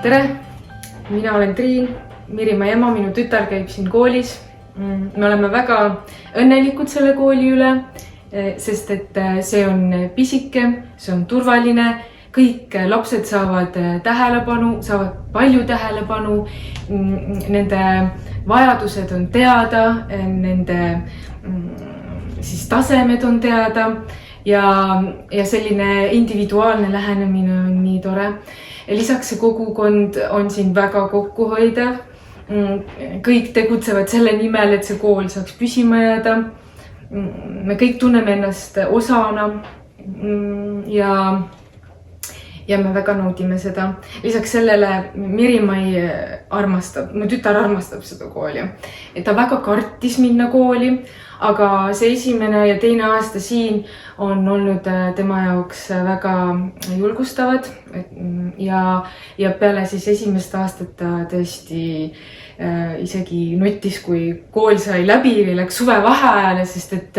Tere! Mina olen Triin, Mirimaa ema, minu tütar käib siin koolis. Me oleme väga õnnelikud selle kooli üle, sest et see on pisike, see on turvaline. Kõik lapsed saavad tähelepanu, saavad palju tähelepanu. Nende vajadused on teada, nende tasemed on teada ja selline individuaalne lähenemine on nii tore. Lisaks see kogukond on siin väga kokkuhoidev. Kõik tegutsevad selle nimel, et see kool saaks püsima jääda. Me kõik tunneme ennast osana ja me väga naudime seda. Lisaks sellele Mirimai armastab, mu tütar armastab seda kooli. Ta väga kartis minna kooli, aga see esimene ja teine aasta siin on olnud tema jaoks väga julgustavad. Ja peale siis esimest aastat ta tõesti isegi nuttis, kui kool sai läbi või läks suvevaheajale, sest et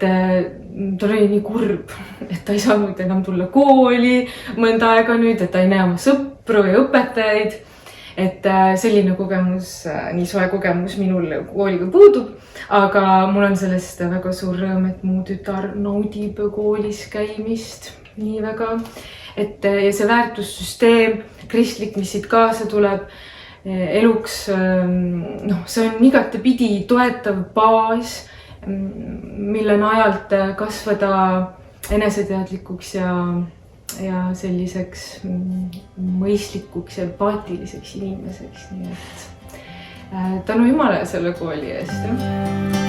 ta oli nii kurb, et ta ei saanud enam tulla kooli mõnda aega nüüd, et ta ei näe oma sõpru ja õpetajaid. Et selline kogemus, nii soe kogemus minul kooliga puudub, aga mul on sellest väga suur rõõm, et mu tütar naudib koolis käimist nii väga. Ja see väärtussüsteem, kristlik, mis siit kaasa tuleb eluks, see on igatepidi toetav baas, mille najalt kasvada eneseteadlikuks ja selliseks mõistlikuks ja empaatiliseks inimeseks. Nii et tänu Jumalale selle kooli eest.